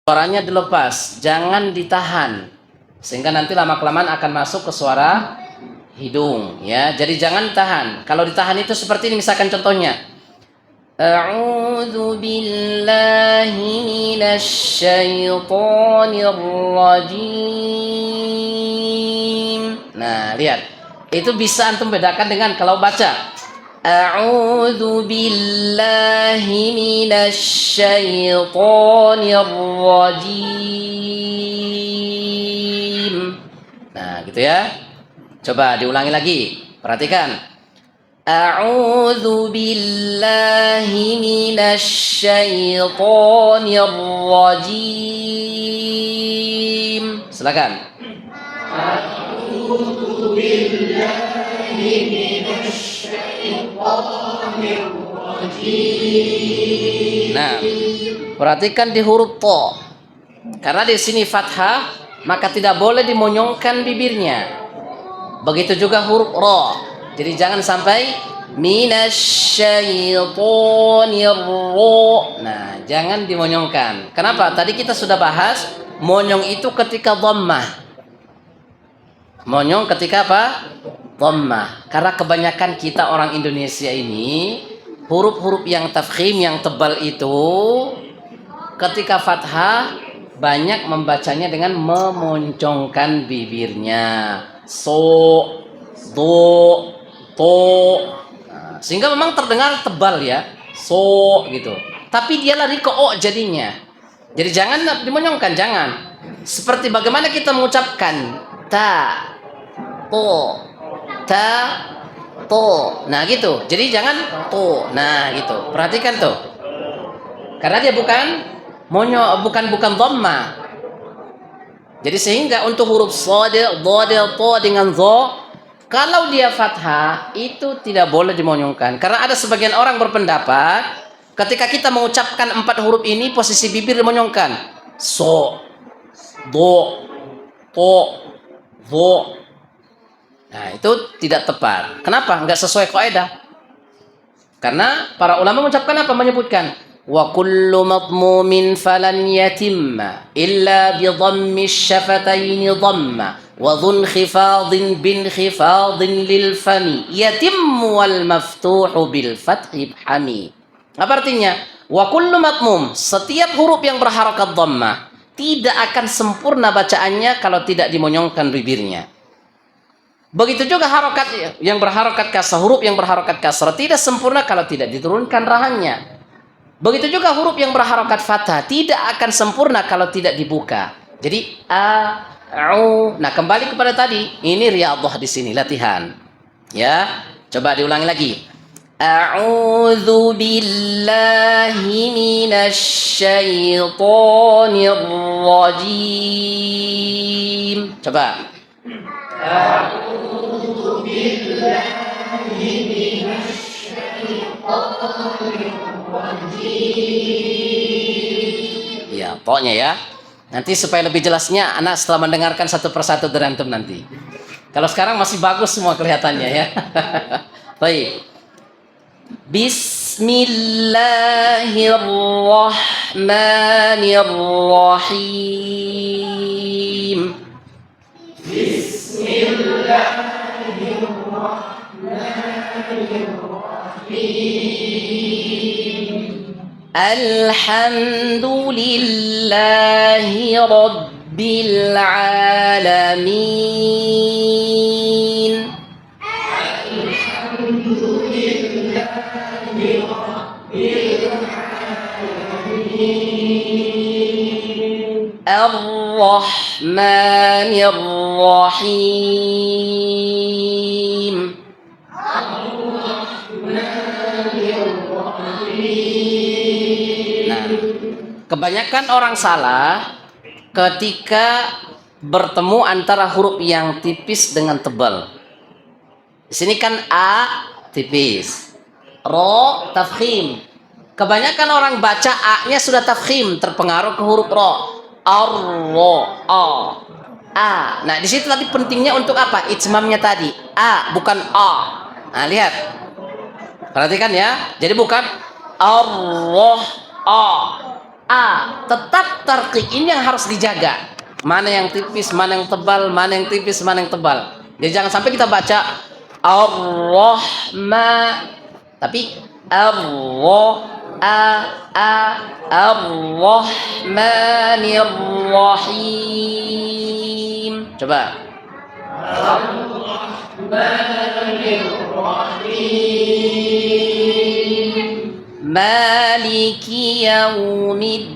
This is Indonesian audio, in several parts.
Suaranya dilepas, jangan ditahan, sehingga nanti lama-kelamaan akan masuk ke suara hidung, ya. Jadi jangan tahan. Kalau ditahan itu seperti ini, misalkan contohnya, A'udzu billahi minasy syaithanir rajim. Nah, lihat. Itu bisa antum bedakan dengan kalau baca A'udzu billahi minasy syaithanir rajim. Nah, gitu ya. Coba diulangi lagi. Perhatikan. A'udzu billahi minasy syaithanir rajim. Silakan. A'udzu billahi minasy syaithanir rajim. Nah, perhatikan di huruf to. Karena di sini fathah, maka tidak boleh dimonyongkan bibirnya. Begitu juga huruf ro. Jadi jangan sampai minasyaitonir ro. Nah, jangan dimonyongkan. Kenapa? Tadi kita sudah bahas monyong itu ketika dhammah. Monyong ketika apa? Dhammah. Karena kebanyakan kita orang Indonesia ini huruf-huruf yang tafkhim yang tebal itu ketika fathah banyak membacanya dengan memoncongkan bibirnya. So, do, to. Nah, sehingga memang terdengar tebal ya. So gitu. Tapi dia lari ke o jadinya. Jadi jangan dimonyongkan, jangan. Seperti bagaimana kita mengucapkan ta, to, ta, to. Nah gitu. Jadi jangan to. Nah gitu. Perhatikan tuh. Karena dia bukan bukan dhamma. Jadi sehingga untuk huruf shad, dhad, to dengan dho, kalau dia fathah itu tidak boleh dimonyongkan. Karena ada sebagian orang berpendapat ketika kita mengucapkan 4 huruf ini posisi bibir dimonyongkan. So, do, to, dho. Nah, itu tidak tepat. Kenapa? Enggak sesuai kaidah. Karena para ulama mengucapkan apa? Menyebutkan wa kullu madmumin falan yatimma illa bi dhammi syafatayn dhamma wa dhun khifadin bin khifadin lil fami yatimmu wal maftuhu bil fathi hami. Apa artinya? Wa kullu madmum, setiap huruf yang berharakat dhammah tidak akan sempurna bacaannya kalau tidak dimonyongkan bibirnya. Begitu juga harokat yang berharokat kasrah, huruf yang berharokat kasrah tidak sempurna kalau tidak diturunkan rahannya. Begitu juga huruf yang berharokat fathah tidak akan sempurna kalau tidak dibuka. Jadi a, u. Nah, kembali kepada tadi, ini riyadhah di sini latihan. Ya, coba diulangi lagi. A'udzu billahi minasy syaithanir rajim. Coba. A'udzu billahi minasy syaithanir ya, pokoknya ya. Nanti supaya lebih jelasnya, anak setelah mendengarkan satu persatu dari antum nanti. Kalau sekarang masih bagus semua kelihatannya ya. Baik. Bismillahirrahmanirrahim. Bismillahirrahmanirrahim. Alhamdulillahi Rabbil Alamin. Alhamdulillahi Rabbil Alamin. Ar-Rahmanir Rahim. Kebanyakan orang salah ketika bertemu antara huruf yang tipis dengan tebal. Di sini kan a tipis, ro tafkhim. Kebanyakan orang baca a-nya sudah tafkhim, terpengaruh ke huruf ro. Ar-ro, a. Nah, di situ tadi pentingnya untuk apa? Ijmamnya tadi a, bukan a. Nah, lihat. Perhatikan ya. Jadi bukan ar-roh a. tetap tarqiq. Ini yang harus dijaga. Mana yang tipis, mana yang tebal, mana yang tipis, mana yang tebal. Jadi jangan sampai kita baca Ar-Rahman, tapi Ar-Rahmanir Rahim. Coba. Ar-Rahmanir Rahim. Maliki Yaumiddin.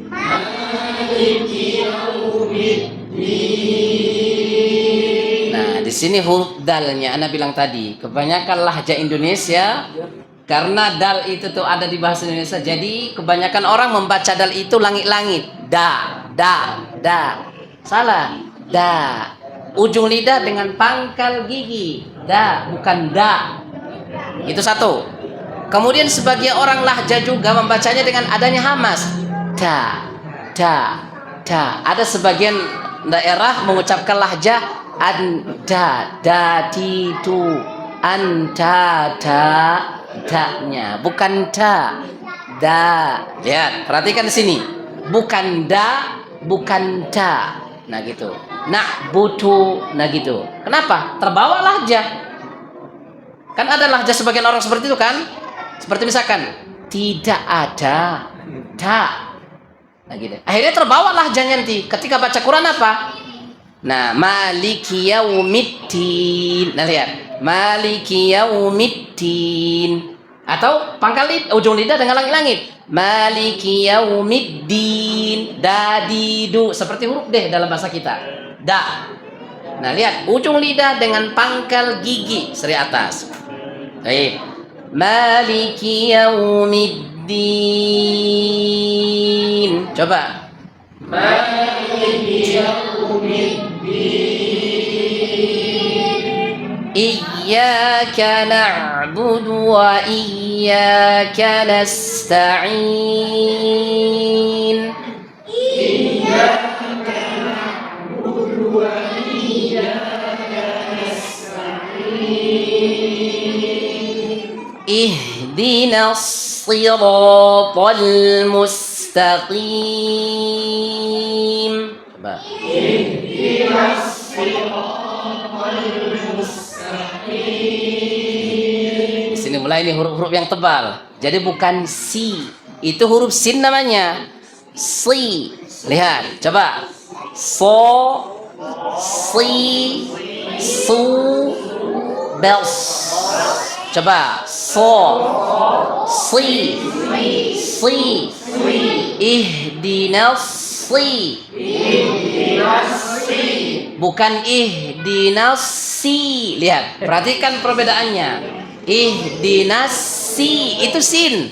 Maliki Yaumiddin. Nah, di sini huruf dalnya Ana bilang tadi, kebanyakan lahja Indonesia karena dal itu tuh ada di bahasa Indonesia. Jadi kebanyakan orang membaca dal itu langit-langit. Da. Salah. Da. Ujung lidah dengan pangkal gigi. Da, bukan da. Itu satu. Kemudian sebagian orang lahja juga membacanya dengan adanya hamas. Da. Ada sebagian daerah mengucapkan lahja anda, dadidu, anda, da-nya, bukan da. Lihat, perhatikan di sini. Bukan da, bukan da. Nah gitu. Nak butuh, nah gitu. Kenapa? Terbawa lahja. Kan ada lahja sebagian orang seperti itu kan? Seperti misalkan tidak ada da. Nah gitu. Akhirnya terbawa lahjanya nanti. Ketika baca Quran apa? Nah, Maliki Yaumiddin. Nah lihat, Maliki Yaumiddin. Atau pangkal ujung lidah dengan langit-langit. Maliki Yaumiddin. Dadidu. Seperti huruf D dalam bahasa kita. Da. Nah lihat, ujung lidah dengan pangkal gigi seri atas. Baik. Maliki Yaumiddin. Coba. Maliki Yaumiddin. Iyyaka na'budu wa iyyaka nasta'in. Iyyaka na'budu wa iyyaka nasta'in. Ihdinas siratal mustaqim. Coba. Ihdinas siratal mustaqim. Di sini mulai ini huruf-huruf yang tebal. Jadi bukan si, itu huruf sin namanya. Si. Lihat, coba. So, si, su, bels. Coba. So, si, ihdinas si. Bukan ihdinas si. Lihat, perhatikan perbedaannya. Ihdinas si itu sin.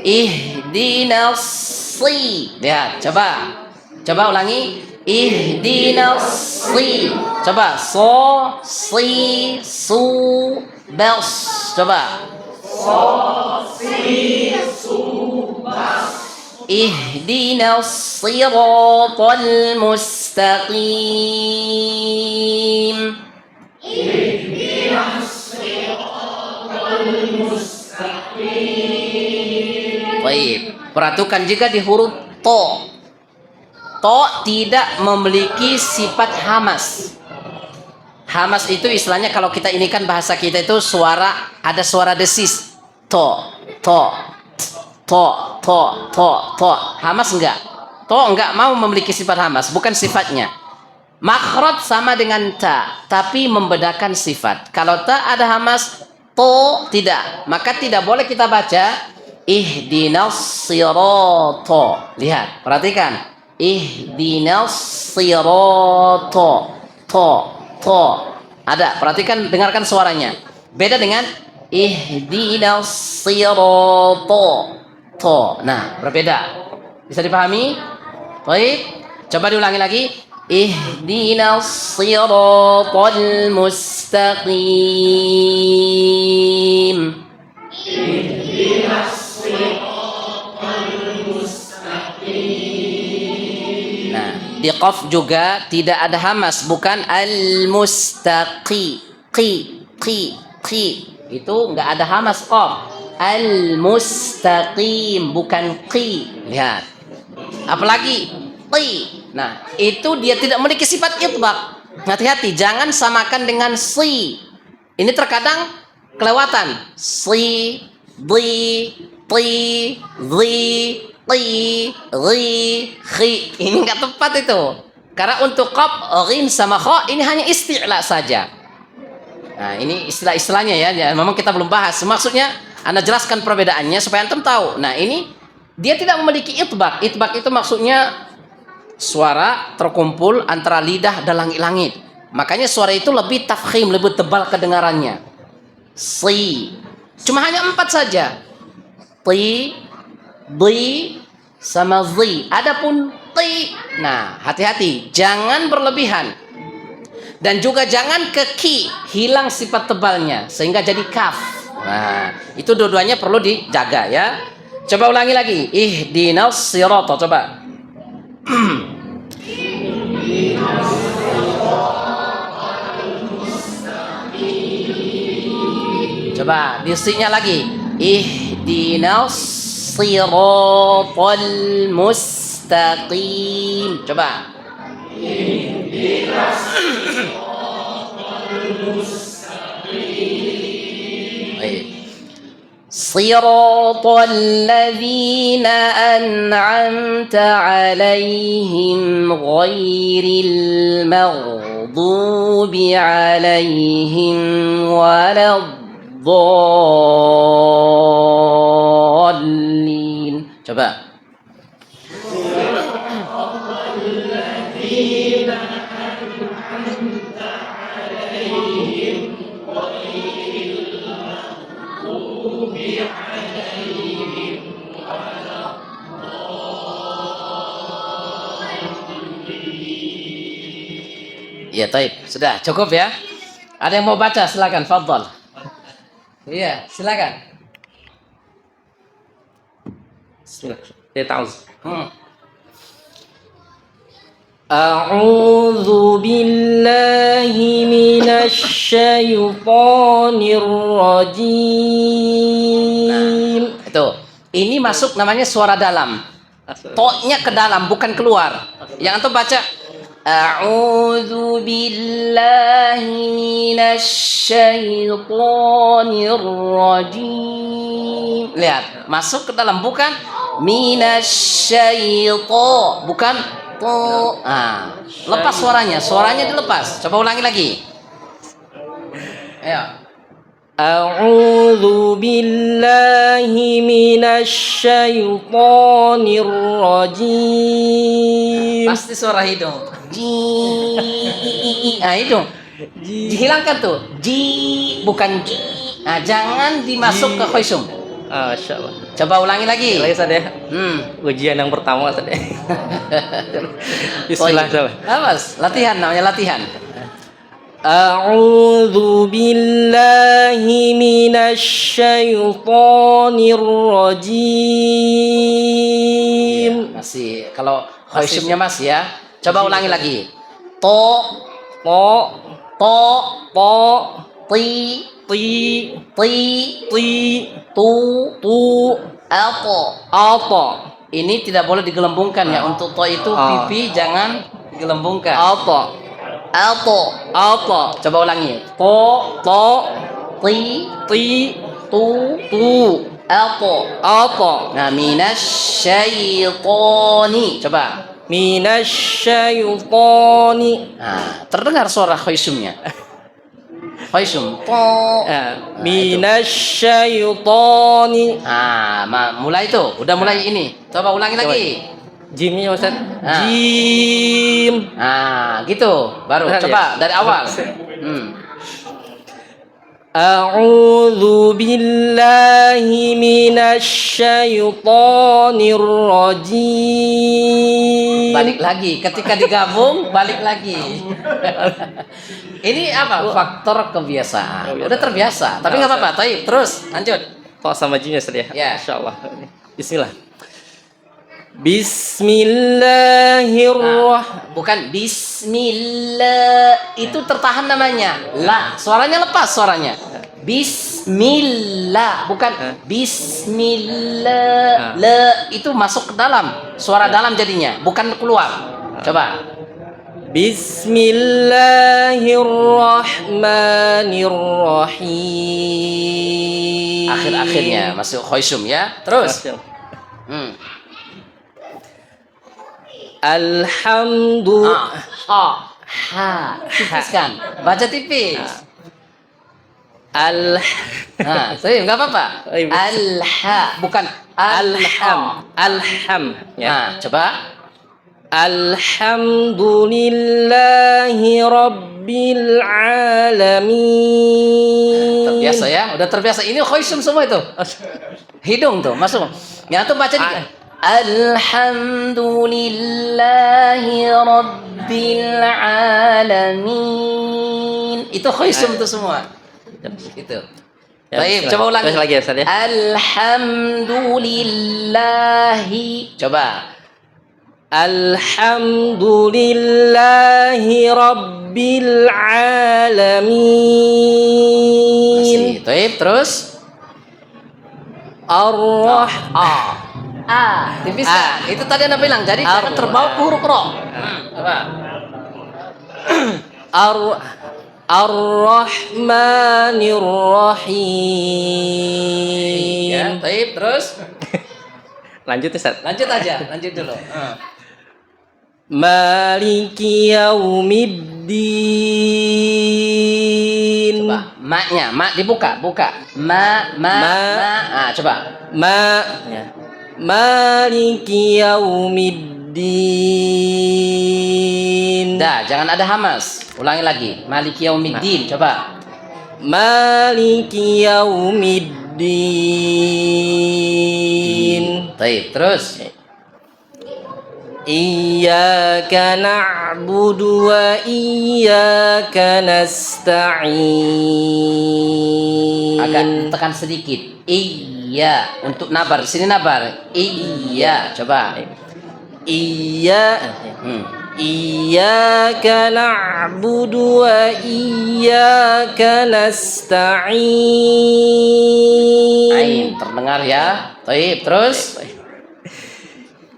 Ihdinas si. Lihat, coba ulangi. Ihdinas si. Coba so, si, su, bels. Coba. So, si, su, bels. Ihdinas siratal mustaqim. Ihdinas siratal mustaqim. Baik, perhatikan juga di huruf to. To tidak memiliki sifat hamas. Hamas itu istilahnya kalau kita ini kan bahasa kita itu suara, ada suara desis. To. Hamas enggak? To enggak mau memiliki sifat hamas, bukan sifatnya. Makhraj sama dengan ta, tapi membedakan sifat. Kalau ta ada hamas, to tidak. Maka tidak boleh kita baca ihdinas sirata. Lihat, perhatikan. Ihdinas sirata. To. Ada, perhatikan, dengarkan suaranya. Beda dengan ihdinas sirata. To. Nah, berbeda. Bisa dipahami? Baik. Coba diulangi lagi. Ihdinas siratal mustaqim. Ihdinas siratal mustaqim. Nah, di qaf juga tidak ada hamas, bukan al-mustaqi. Qi. Itu enggak ada hamas qaf. Al-mustaqim, bukan qi. Lihat. Apalagi qi. Nah, itu dia tidak memiliki sifat itbaq. Hati-hati, jangan samakan dengan si. Ini terkadang kelewatan. Si, di, ti, zi, ti, ri, khi. Ini nggak tepat itu. Karena untuk qaf, ghin sama kha ini hanya isti'la saja. Nah, ini istilah-istilahnya ya. Memang kita belum bahas. Maksudnya Anda jelaskan perbedaannya supaya antum tahu. Nah, ini dia tidak memiliki itbaq. Itbaq itu maksudnya suara terkumpul antara lidah dan langit-langit. Makanya suara itu lebih tafkhim, lebih tebal kedengarannya. Si. Cuma hanya 4 saja. Ti, di, sama zi. Adapun ti. Nah, hati-hati. Jangan berlebihan. Dan juga jangan ke ki. Hilang sifat tebalnya. Sehingga jadi kaf. Nah, itu dua-duanya perlu dijaga ya. Coba ulangi lagi. Ihdinas sirata. Coba. Coba disinya lagi. Ihdinas siratal mustaqim. Coba. Ihdinas siratal mustaqim. Baik. Siratal ladzina an'amta 'alaihim ghairil maghdubi 'alaihim waladdallin. Coba. Ya, taib. Sudah cukup ya. Ada yang mau baca silakan, fadhal. Iya, silakan. Bismillah. Ya ta'awuz. A'udzu billahi minasy syaithanir rajim. Nah, itu. Ini masuk namanya suara dalam. To-nya ke dalam, bukan keluar. Yang antum baca A'udzu billahi minasy syaithanir rajim. Lihat, masuk ke dalam, bukan minasy syaithan, bukan to. Ah, lepas suaranya, suaranya dilepas. Coba ulangi lagi. Ayo. A'udzu billahi minasy syaithanir rajim. Pasti suara hidung. Ji. Nah, itu. Dihilangkan tuh. Ji, bukan ji. Nah, jangan dimasuk ke khusyum. Masya Allah. Coba ulangi lagi. Lagi Ustaz ya. Ujian yang pertama Ustaz ya. Bismillah. Awas, latihan namanya latihan. A'udzu billahi minasy syaithanir rajim. Masih kalau khusyumnya masih ya. Coba ulangi lagi. To, To, to, ti, ti, ti, ti, ti, tu, tu, alto. alto, Ini tidak boleh digelembungkan ya. Untuk to itu pipi jangan digelembungkan. alto, Alto. alto. Coba ulangi. To, To, ti, ti, tu, tu, alto. alto. Nah, minasyaitoni. Coba. Minasy syaitani. Nah, terdengar suara khusyumnya. Khusyum. To. Minasy syaitani. Mulai itu. Udah mulai ini. Coba ulangi lagi. Jimnya Ustaz. Nah. Jim. Nah, gitu. Baru Nah, coba dari awal. A'udzu billahi minasy syaithanir rajim. Balik lagi. Ketika digabung, balik lagi. Ini apa? Faktor kebiasaan. Udah terbiasa. Tapi nggak apa-apa. Taib. Terus lanjut. To sama jimnya Ustaz ya. Ya. Insyaallah. Bismillah. Bismillahirrahmanirrahim. Bukan bismillah, itu tertahan namanya. La, suaranya lepas suaranya. Bismillah, bukan bismillah. Le itu masuk ke dalam, suara dalam jadinya, bukan keluar. Coba. Bismillahirrahmanirrahim. Akhir-akhirnya masuk khaysum ya. Terus. Tipiskan. Baca tipis. Sorry, enggak apa-apa. Bukan Alham. Ya. Nah, coba. Alhamdulillahi Rabbil Alamin. Terbiasa ya, udah terbiasa. Ini khaysum semua itu. Hidung tuh, masuk. Yang tuh baca dikit. Alhamdulillahi Rabbil Alamin. Itu khaysum tuh semua. Itu. Baik, coba ulangi. Terus lagi ya, Ustaz ya. Alhamdulillahi. Coba. Alhamdulillahi Rabbil Alamin. Baik, terus tipiskan. Itu tadi Anda bilang. Jadi jangan terbawa huruf ro. Coba. Ar-Rahmanir-Rahim. Ya, baik, terus Lanjut Ustaz. lanjut aja, lanjut dulu. Maliki yaumiddin. Coba, maknya, mak dibuka, buka. Coba. Ya. Maliki yaumiddin. Dah, jangan ada hamas. Ulangi lagi. Maliki yaumiddin. Coba. Maliki yaumiddin. Baik, terus. Iyyaka na'budu wa iyyaka nasta'in. Agak tekan sedikit. Iya, untuk nabar. Di sini nabar. Iya, coba. Iyyaka na'budu wa iyyaka nasta'in. Ain, terdengar ya. Baik, terus.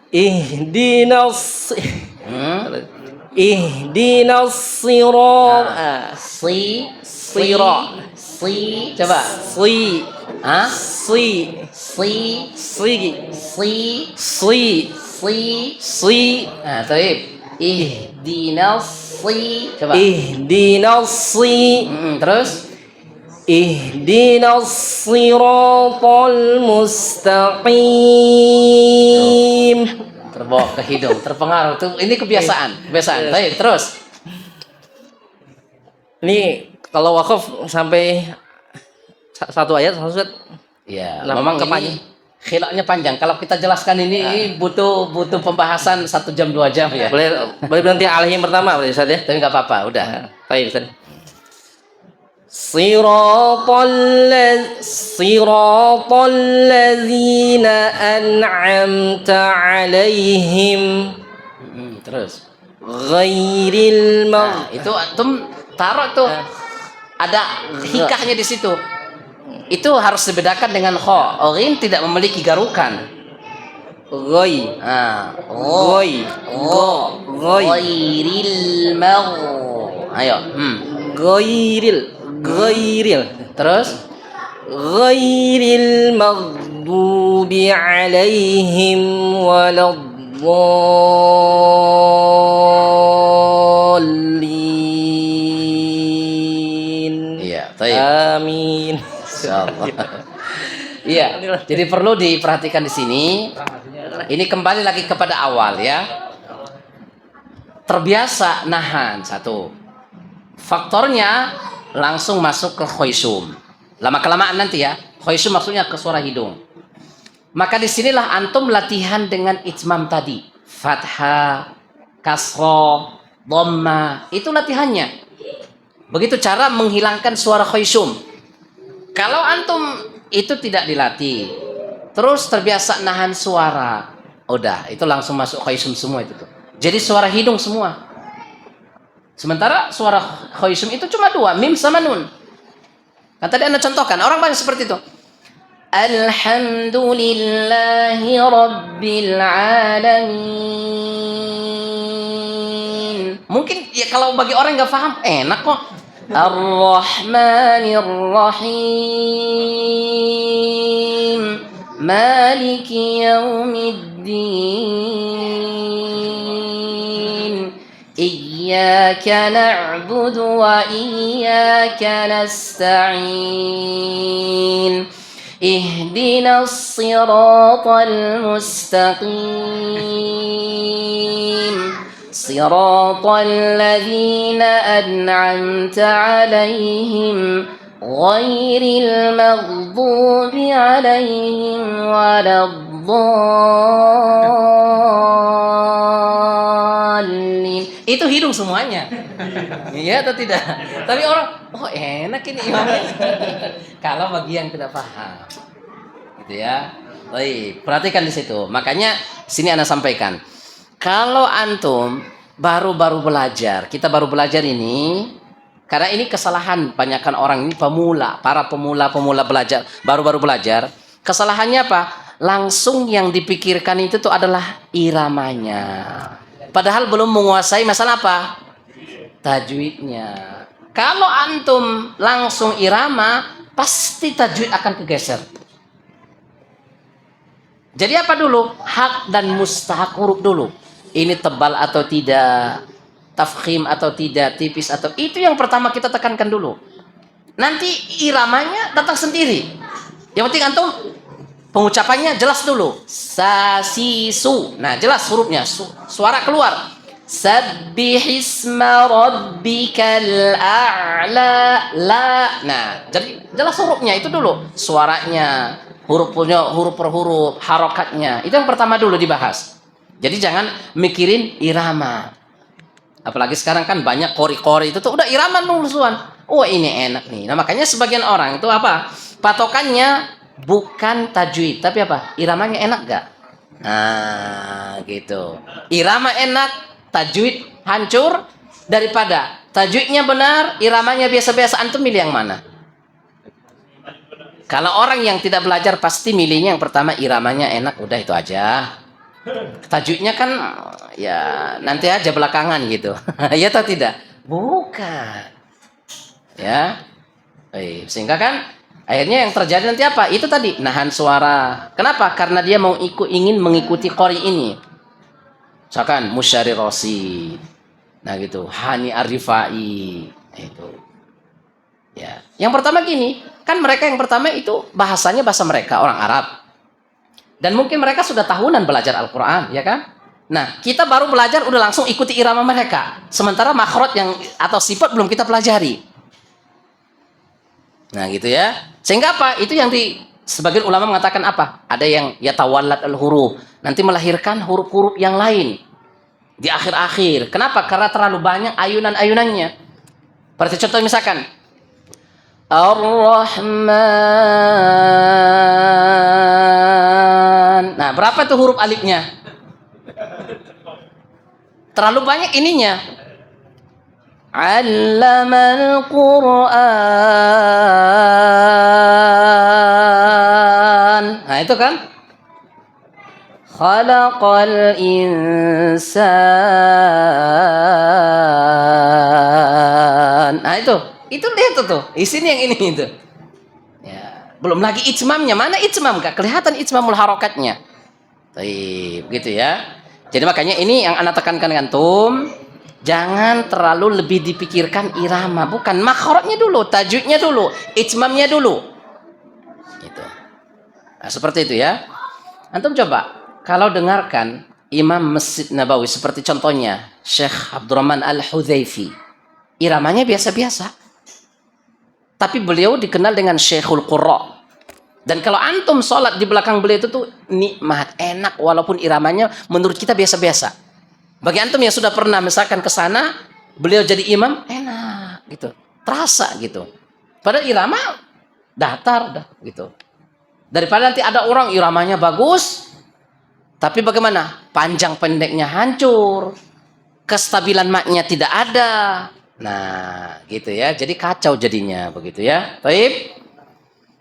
Ihdinas sirat. Coba. Baik. Coba. Terus. Ihdinas siratal mustaqim. Terbawa ke hidung, terpengaruh. Ini kebiasaan. Baik, terus. Ini kalau wakaf sampai satu ayat Ustaz. Ya, Nah, memang kepanjang. ini khilafnya panjang. Kalau kita jelaskan ini butuh pembahasan 1 jam 2 jam ya. Boleh berhenti alih yang pertama boleh Ustaz ya? Tapi nggak apa-apa, udah. Baik Ustaz. Siratal ladzina an'amta 'alaihim. Terus. Ghairil Itu antum taruh tuh. Ada hikahnya di situ. Itu harus dibedakan dengan kha. Ghin tidak memiliki garukan. Ghairil Ayo. Ghairil. Terus Ghairil maghdubi 'alaihim waladdallin. iya, baik. Amin. Insyaallah. Iya, jadi perlu diperhatikan di sini. Ini kembali lagi kepada awal ya. Terbiasa nahan satu. Faktornya langsung masuk ke khaysum. Lama-kelamaan nanti ya. Khaysum maksudnya ke suara hidung. Maka disinilah antum latihan dengan itmam tadi. Fathah, kasroh, dhamma. Itu latihannya. Begitu cara menghilangkan suara khaysum. Kalau antum itu tidak dilatih, terus terbiasa nahan suara, udah itu langsung masuk khaysum semua itu tuh. Jadi suara hidung semua. Sementara suara khaysum itu cuma 2, mim sama nun. Kan tadi Anda contohkan, orang banyak seperti itu. Alhamdulillahi Rabbil Alamin. Mungkin ya kalau bagi orang yang nggak paham, enak kok. Ar-Rahmanir Rahim. Maliki Yaumiddin. Iyyaka na'budu wa iyyaka nasta'in. Ihdinas siratal mustaqim. Siratal ladzina an'amta 'alaihim ghairil maghdubi 'alaihim waladdallin. Itu hidung semuanya. Iya atau tidak? Tapi orang, oh enak ini imamnya. Kalau bagi yang tidak paham. Gitu ya. Baik, perhatikan di situ. Makanya sini Anda sampaikan. Kalau antum baru-baru belajar, kita baru belajar ini, karena ini kesalahan banyakkan orang ini pemula, para pemula belajar, baru-baru belajar. Kesalahannya apa? Langsung yang dipikirkan itu tuh adalah iramanya. Padahal belum menguasai masalah apa? Tajwidnya. Kalau antum langsung irama, pasti tajwid akan kegeser. Jadi apa dulu? Hak dan mustahak huruf dulu. Ini tebal atau tidak, tafkhim atau tidak, tipis atau itu yang pertama kita tekankan dulu. Nanti iramanya datang sendiri. Yang penting antum pengucapannya jelas dulu. Sa, si, su. Nah, jelas hurufnya, suara keluar. Sabbihisma rabbikal a'la la. Nah, jadi jelas hurufnya itu dulu. Suaranya, huruf per huruf, harokatnya. Itu yang pertama dulu dibahas. Jadi jangan mikirin irama. Apalagi sekarang kan banyak kori-kori itu tuh udah irama nulusuan. Oh ini enak nih. Nah makanya sebagian orang itu apa? Patokannya bukan tajwid, tapi apa? Iramanya enak gak? Nah gitu. Irama enak, tajwid hancur, daripada tajwidnya benar, iramanya biasa-biasa, antum milih yang mana? Kalau orang yang tidak belajar pasti milihnya yang pertama, iramanya enak, udah itu aja. Tajwidnya kan ya nanti aja belakangan gitu. Ya atau tidak? Bukan. Ya. Sehingga kan akhirnya yang terjadi nanti apa? Itu tadi nahan suara. Kenapa? Karena dia ingin mengikuti qori ini. Misalkan Musyari Rosi. Nah gitu, Hani Arifai. Itu. Ya. Yang pertama gini, kan mereka yang pertama itu bahasanya bahasa mereka, orang Arab. Dan mungkin mereka sudah tahunan belajar Al-Quran, ya kan? Nah, kita baru belajar udah langsung ikuti irama mereka. Sementara makhraj yang atau sifat belum kita pelajari. Nah, gitu ya. Sehingga apa? Itu yang sebagian ulama mengatakan apa? Ada yang yatawallat al-huruf, nanti melahirkan huruf-huruf yang lain di akhir-akhir. Kenapa? Karena terlalu banyak ayunan-ayunannya. Seperti contoh misalkan Ar-Rahman. Nah, berapa tuh huruf alifnya? Terlalu banyak ininya. Allamal Qur'an. Nah, itu kan? Khalaqal insan. Nah, itu lihat tuh. Isinya yang ini itu. Ya, belum lagi ijmamnya. Mana ijmam? Gak kelihatan ijmamul harokatnya. Baik, gitu ya. Jadi makanya ini yang anak tekankan antum, jangan terlalu lebih dipikirkan irama, bukan makhrajnya dulu, tajwidnya dulu, ijmamnya dulu. Gitu. Nah, seperti itu ya. Antum coba kalau dengarkan Imam Masjid Nabawi seperti contohnya Syekh Abdurrahman Al-Hudzaifi. Iramanya biasa-biasa. Tapi beliau dikenal dengan Syekhul Qurra. Dan kalau antum sholat di belakang beliau itu tuh nikmat, enak, walaupun iramanya menurut kita biasa-biasa. Bagi antum yang sudah pernah misalkan ke sana, beliau jadi imam, enak gitu, terasa gitu. Padahal irama datar gitu. Daripada nanti ada orang iramanya bagus, tapi bagaimana? Panjang pendeknya hancur, kestabilan maknya tidak ada. Nah, gitu ya. Jadi kacau jadinya begitu ya. Baik.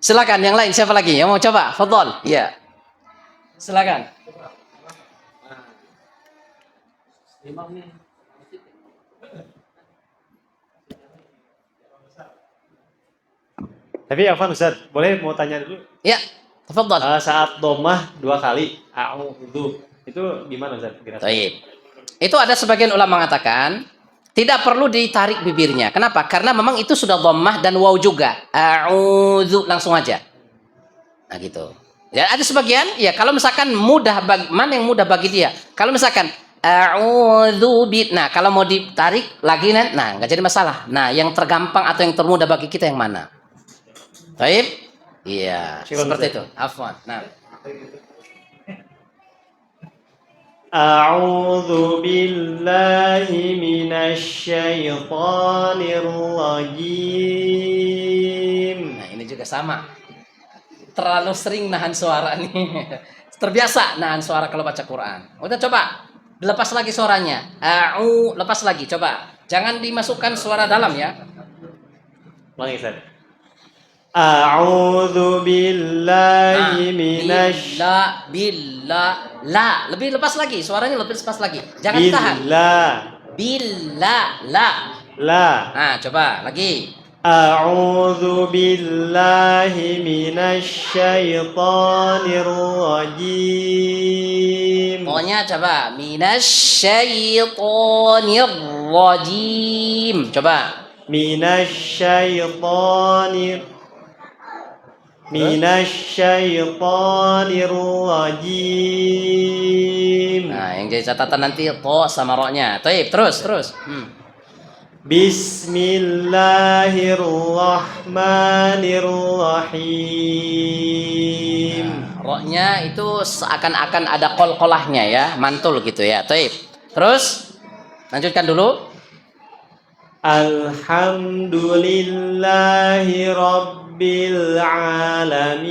Silakan yang lain, siapa lagi yang mau coba? Fadhol. Iya. Silakan. Tapi Afan Ustaz, boleh mau tanya dulu? Ya, tafadhol. Saat domah 2 kali, a'udzu, itu gimana Ustaz? Baik. Itu ada sebagian ulama mengatakan tidak perlu ditarik bibirnya. Kenapa? Karena memang itu sudah dhammah dan waw juga. A'udzu langsung aja. Nah gitu. Ya ada sebagian ya kalau misalkan mudah mana yang mudah bagi dia. Kalau misalkan a'udzu bi. Nah, kalau mau ditarik lagi nah nggak jadi masalah. Nah, yang tergampang atau yang termudah bagi kita yang mana? Baik? Iya, seperti itu. Afwan. Nah. A'udzu billahi minasyaitonir rajim. Nah, ini juga sama. Terlalu sering nahan suara nih. Terbiasa nahan suara kalau baca Quran. Udah coba lepas lagi suaranya. Lepas lagi coba. Jangan dimasukkan suara dalam ya. Ulangi Ustaz. A'udzu billahi minasy Billah la lebih lepas lagi suaranya lebih lepas lagi. Jangan tahan. Billah la. Nah, coba lagi. A'udzu billahi minasyaitonir rajim. Pokoknya coba minasyaitonir rajim. Coba. Minasyaitonir rajim. Nah, yang jadi catatan nanti to sama ro-nya. Baik, terus. Bismillahirrahmanirrahim. Nah, ro-nya itu seakan-akan ada kol-kolahnya ya, mantul gitu ya. Baik. Terus lanjutkan dulu. Alhamdulillahi Rabbil Alamin.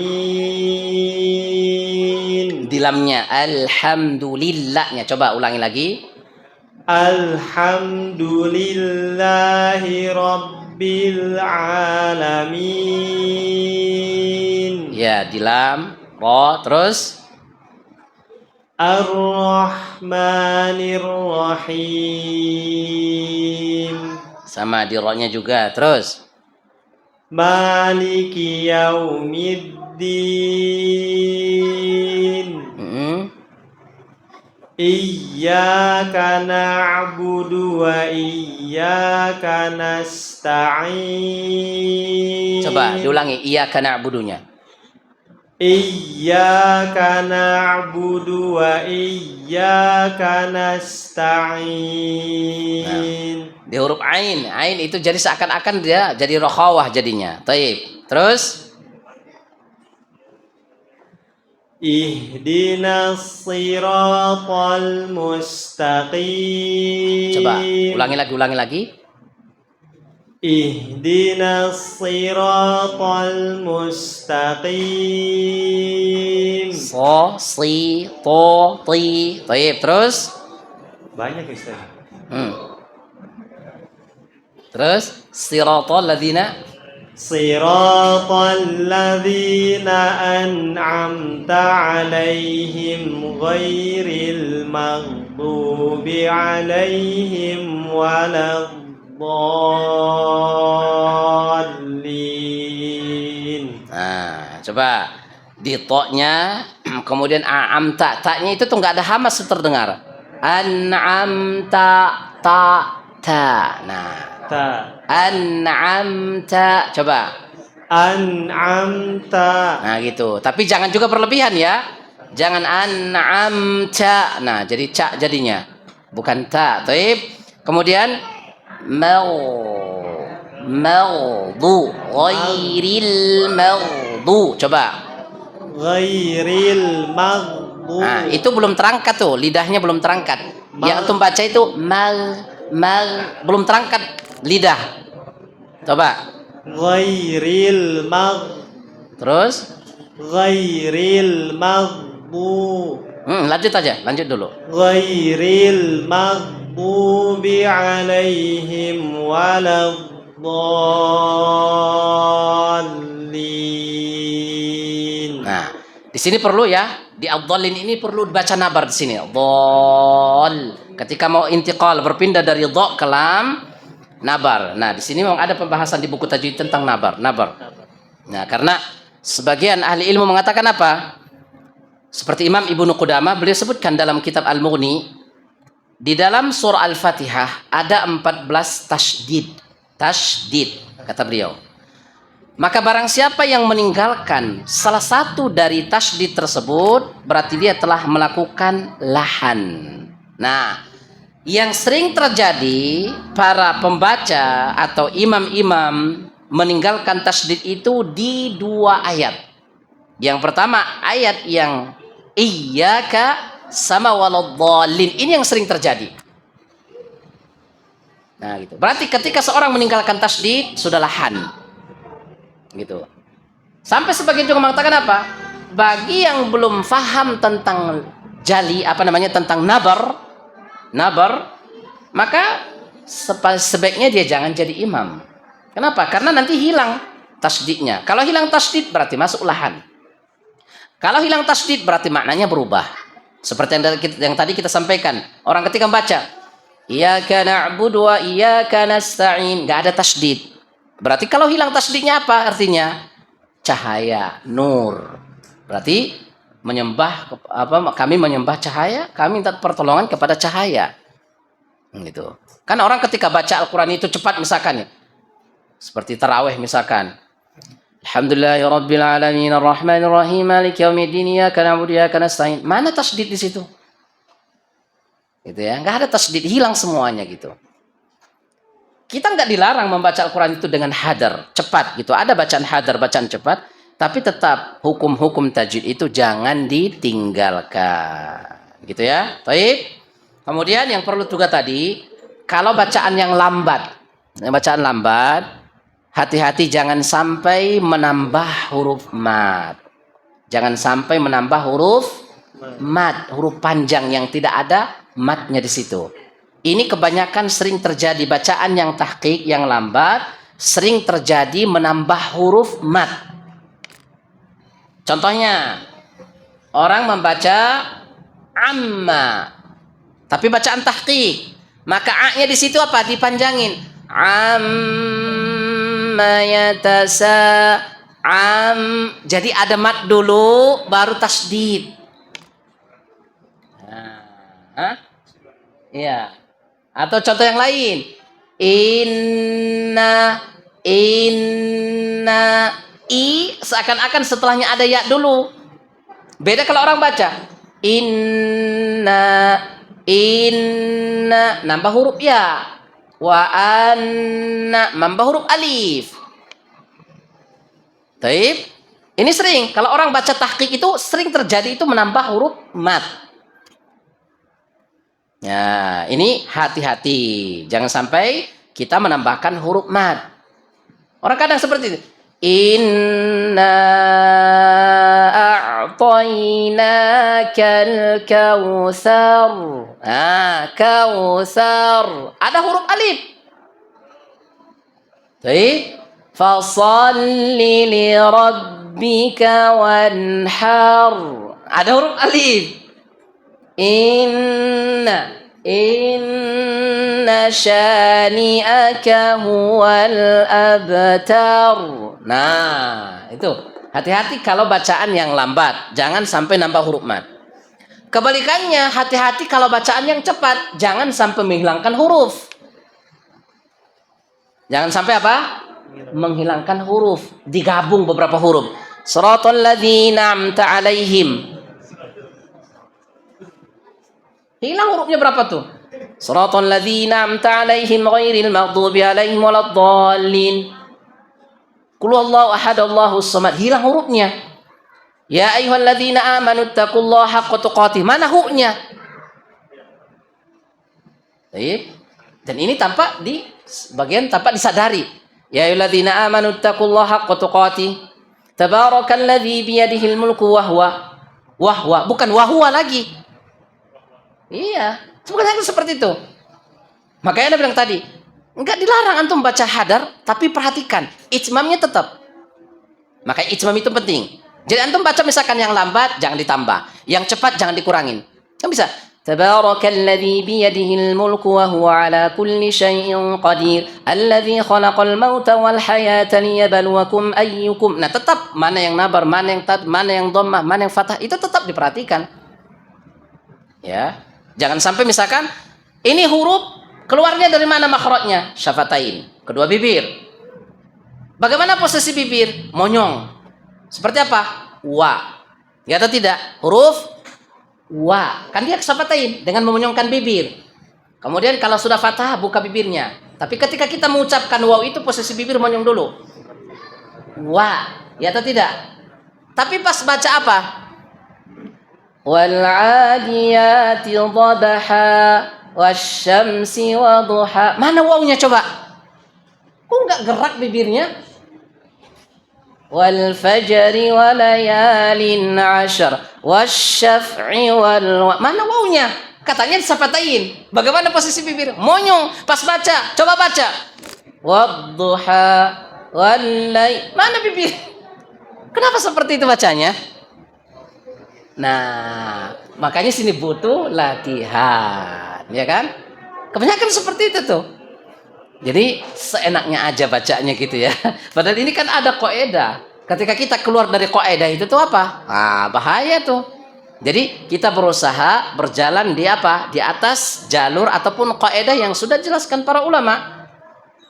Di lamnya alhamdulillahnya. Coba ulangi lagi. Alhamdulillahi Rabbil Alamin. Ya, di lam, ro, terus. Ar-Rahmanir Rahim. Sama di ro-nya juga, terus. Maliki Yaumiddin. Iyyaka na'budu wa iyyaka nasta'in. Coba diulangi iyyaka na'budunya. Iyyaka na'budu wa iyyaka nasta'in. Di huruf ain itu jadi seakan-akan dia jadi rokhawah jadinya. Taib. Terus Ihdinas siratal mustaqim. coba ulangi lagi. Ihdinas siratal mustaqim. So, si, to, ti. Taib. Terus Banyak Ustaz. Terus siratal ladzina Siratal ladzina an'amta 'alaihim ghairil maghdubi 'alaihim waladdallin. Nah, coba di to-nya kemudian a'amta. Ta-nya itu tuh nggak ada hamas terdengar. An'amta ta ta. Nah, an'amta coba An'amta. nah gitu tapi jangan juga berlebihan ya jangan an'amta nah jadi ca jadinya bukan ta taib kemudian maghdu ghairil maghdu coba Ghairil maghdu. nah itu belum terangkat tuh lidahnya belum terangkat yang antum baca itu belum terangkat lidah. Coba. Ghairil Terus? maghdu. Lanjut aja, lanjut dulu. Ghairil maghdu. المغضوب عليهم ولا الضالين. Nah, di sini perlu ya, di ad-dhallin ini perlu baca nabar di sini. Dhal. Ketika mau intiqal berpindah dari dha ke lam, nabar. Nah, di sini memang ada pembahasan di buku tajwid tentang nabar. Nah, karena sebagian ahli ilmu mengatakan apa? Seperti Imam Ibnu Qudamah, beliau sebutkan dalam kitab Al-Mughni, di dalam surah Al-Fatihah ada 14 tasydid. Tasydid, kata beliau. Maka barang siapa yang meninggalkan salah satu dari tasydid tersebut, berarti dia telah melakukan lahan. Nah, yang sering terjadi para pembaca atau imam-imam meninggalkan tasydid itu di dua ayat. Yang pertama ayat yang iyyaka sama waladdallin, ini yang sering terjadi. Nah, gitu. Berarti ketika seorang meninggalkan tasydid sudah lahan. Gitu. Sampai sebagian juga mengatakan apa? Bagi yang belum faham tentang tentang nabar, maka sebaiknya dia jangan jadi imam. Kenapa? Karena nanti hilang tasydidnya. Kalau hilang tasydid berarti masuk lahan. Kalau hilang tasydid berarti maknanya berubah. Seperti yang tadi kita sampaikan. Orang ketika membaca iyyaka na'budu wa iyyaka nasta'in, enggak ada tasydid. Berarti kalau hilang tasydidnya apa artinya? Cahaya, nur. Berarti kami menyembah cahaya, kami minta pertolongan kepada cahaya. Gitu. Kan orang ketika baca Al-Qur'an itu cepat misalkan ya. Seperti tarawih misalkan. Alhamdulillahirabbil alamin arrahmanir rahim maliki yaumiddin iyyaka na'budu wa iyyaka nasta'in. Mana tasydid di situ? Gitu ya. Enggak ada tasydid, hilang semuanya gitu. Kita nggak dilarang membaca Al-Quran itu dengan hadar, cepat gitu. Ada bacaan hadar, bacaan cepat, tapi tetap hukum-hukum tajwid itu jangan ditinggalkan. Gitu ya. Baik. Kemudian yang perlu juga tadi, kalau bacaan yang lambat, hati-hati jangan sampai menambah huruf mad. Jangan sampai menambah huruf mad, huruf panjang yang tidak ada madnya di situ. Ini kebanyakan sering terjadi bacaan yang tahqiq, yang lambat, sering terjadi menambah huruf mad. Contohnya, orang membaca amma, tapi bacaan tahqiq, maka a-nya di situ apa? Dipanjangin. Amma jadi ada mad dulu, baru tasydid. Iya. Atau contoh yang lain. Inna i seakan-akan setelahnya ada ya dulu. Beda kalau orang baca. Inna nambah huruf ya. Wa anna nambah huruf alif. Taib. Ini sering kalau orang baca tahqiq itu sering terjadi itu menambah huruf mad. Ya, ini hati-hati. Jangan sampai kita menambahkan huruf mad. Orang kadang seperti itu. Inna a'tainakal kautsar. Kautsar. Ada huruf alif. Baik. Fasalli li rabbika wanhar. Ada huruf alif. Inna syani'aka huwal abtar. Nah, itu. Hati-hati kalau bacaan yang lambat, jangan sampai nambah huruf mad. Kebalikannya, hati-hati kalau bacaan yang cepat, jangan sampai menghilangkan huruf. Jangan sampai apa? Menghilangkan huruf, digabung beberapa huruf. Shiratal ladzina an'amta 'alaihim. Hilang hurufnya berapa tuh? Shiratal ladzina an'amta 'alaihim ghairil maghdubi 'alaihim waladdallin. Qul huwallahu ahad Allahus samad. Hilang hurufnya. Ya ayyuhalladzina amanu taqullaha haqqa tuqatih. Mana hurufnya? Baik. Dan ini tampak di bagian tampak disadari. Ya ayyuhalladzina amanu taqullaha haqqa tuqatih. Tabarakalladzi biyadihil mulku wa huwa bukan wa huwa lagi. Iya, sebenarnya seperti itu. Makanya Anda bilang tadi, enggak dilarang antum baca hadar, tapi perhatikan, itmamnya tetap. Makanya itmam itu penting. Jadi antum baca misalkan yang lambat, jangan ditambah. Yang cepat, jangan dikurangin. Kan bisa. Tabarakalladzi biyadihil mulku wa huwa ala kulli syai'in qadir. Alladzi khalaqal mauta wal hayata liyabluwakum ayyukum. Nah, tetap mana yang nabar, mana yang mana yang dhammah, mana yang fathah, itu tetap diperhatikan. Ya. Jangan sampai misalkan ini huruf keluarnya dari mana makhrajnya? Syafatain, kedua bibir. Bagaimana posisi bibir? Monyong. Seperti apa? Wa. Ya atau tidak? Huruf wa. Kan dia syafatain dengan memonyongkan bibir. Kemudian kalau sudah fathah buka bibirnya. Tapi ketika kita mengucapkan waw itu posisi bibir monyong dulu. Wa. Ya atau tidak? Tapi pas baca apa? Wal 'adiyati dhabha wasyamsi waduha. Mana wawnya coba? Kok enggak gerak bibirnya? Wal fajri walayalin 'ashr wasyaf'i wal. Mana wawnya? Katanya disapatain. Bagaimana posisi bibir? Monyong. Pas baca, coba baca. Wadduha wallai. Mana bibir? Kenapa seperti itu bacanya? Nah, makanya sini butuh latihan, ya kan? Kebanyakan seperti itu tuh. Jadi seenaknya aja bacanya gitu ya. Padahal ini kan ada kaidah. Ketika kita keluar dari kaidah itu tuh apa? Ah, bahaya tuh. Jadi kita berusaha berjalan di apa? Di atas jalur ataupun kaidah yang sudah dijelaskan para ulama.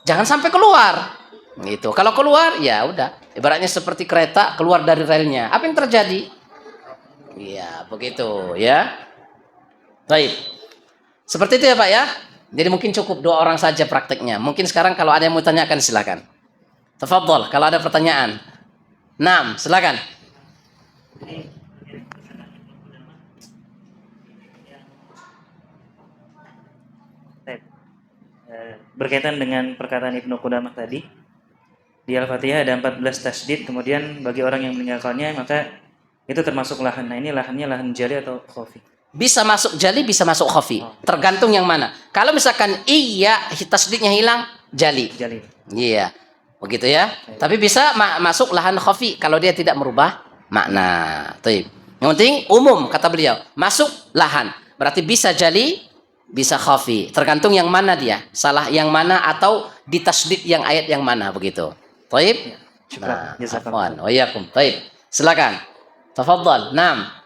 Jangan sampai keluar. Gitu. Kalau keluar ya udah. Ibaratnya seperti kereta keluar dari relnya. Apa yang terjadi? Iya, begitu ya. Baik. Seperti itu ya Pak ya. Jadi mungkin cukup 2 orang saja prakteknya. Mungkin sekarang kalau ada yang mau tanyakan silakan. Tafadhol kalau ada pertanyaan. Naam, silakan. Berkaitan dengan perkataan Ibnu Qudamah tadi, di Al-Fatihah ada 14 tasydid, kemudian bagi orang yang meninggalkannya maka itu termasuk lahan. Nah, ini lahannya lahan jali atau khafi? Bisa masuk jali, bisa masuk khafi. Tergantung yang mana. Kalau misalkan iya tasydidnya hilang, jali. Jali. Iya. Begitu ya. Tapi bisa masuk lahan khafi kalau dia tidak merubah makna. Baik. Yang penting umum kata beliau, masuk lahan. Berarti bisa jali, bisa khafi. Tergantung yang mana dia. Salah yang mana atau di tasydid yang ayat yang mana begitu. Baik. Nah, afwan. Wa iyyakum. Baik. Silakan. Tafadhal. Naam.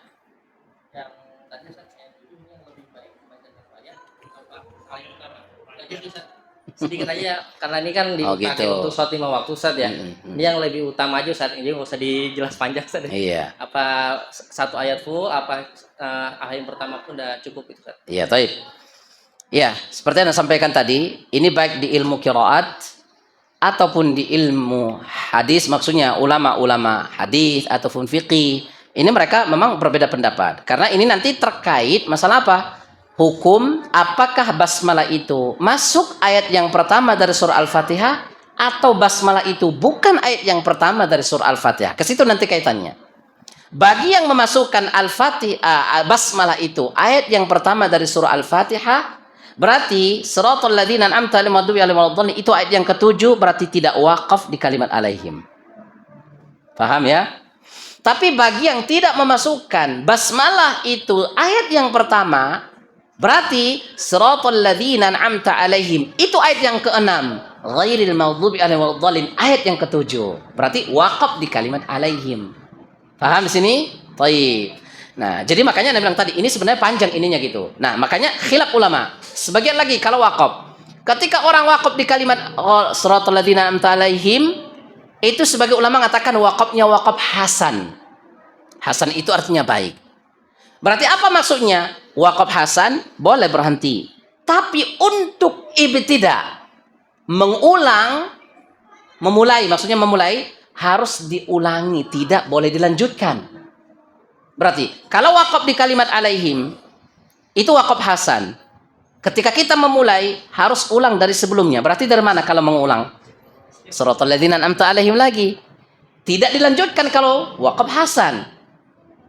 Sedikit aja karena ini kan dipakai gitu. untuk sholat 5 waktu Ustaz ya. Ini yang lebih utama aja Ustaz. Ini nggak usah dijelas panjang Ustaz. Iya. Apa satu ayat full apa ayat yang pertama pun udah cukup itu Ustaz. Iya, baik. Ya, seperti yang saya sampaikan tadi, ini baik di ilmu qiraat ataupun di ilmu hadis, maksudnya ulama-ulama hadis ataupun fiqih. Ini mereka memang berbeda pendapat. Karena ini nanti terkait masalah apa? Hukum, apakah basmalah itu masuk ayat yang pertama dari surah Al-Fatihah atau basmalah itu bukan ayat yang pertama dari surah Al-Fatihah. Ke situ nanti kaitannya. Bagi yang memasukkan Al-Fatihah basmalah itu ayat yang pertama dari surah Al-Fatihah, berarti siratal ladzina an'amta 'alaihim itu ayat yang ke-7, berarti tidak wakaf di kalimat alaihim. Paham ya? Tapi bagi yang tidak memasukkan basmalah itu ayat yang pertama, berarti siratal ladzina an'amta 'alaihim itu ayat yang ke-6, ghairil maghdubi 'alaihim waladdallin ayat yang ke-7. Berarti wakaf di kalimat alaihim. Paham di sini? Baik. Nah, jadi makanya Anda bilang tadi ini sebenarnya panjang ininya gitu. Nah, makanya khilaf ulama. Sebagian lagi kalau wakaf, ketika orang wakaf di kalimat siratal ladzina an'amta 'alaihim, itu sebagai ulama mengatakan wakafnya wakaf hasan. Hasan itu artinya baik. Berarti apa maksudnya? Wakaf hasan boleh berhenti. Tapi untuk ibtida, mengulang, maksudnya memulai, harus diulangi, tidak boleh dilanjutkan. Berarti, kalau wakaf di kalimat alaihim, itu wakaf hasan. Ketika kita memulai, harus ulang dari sebelumnya. Berarti dari mana kalau mengulang? Siratal ladzina an'amta alaihim lagi. Tidak dilanjutkan kalau wakaf hasan.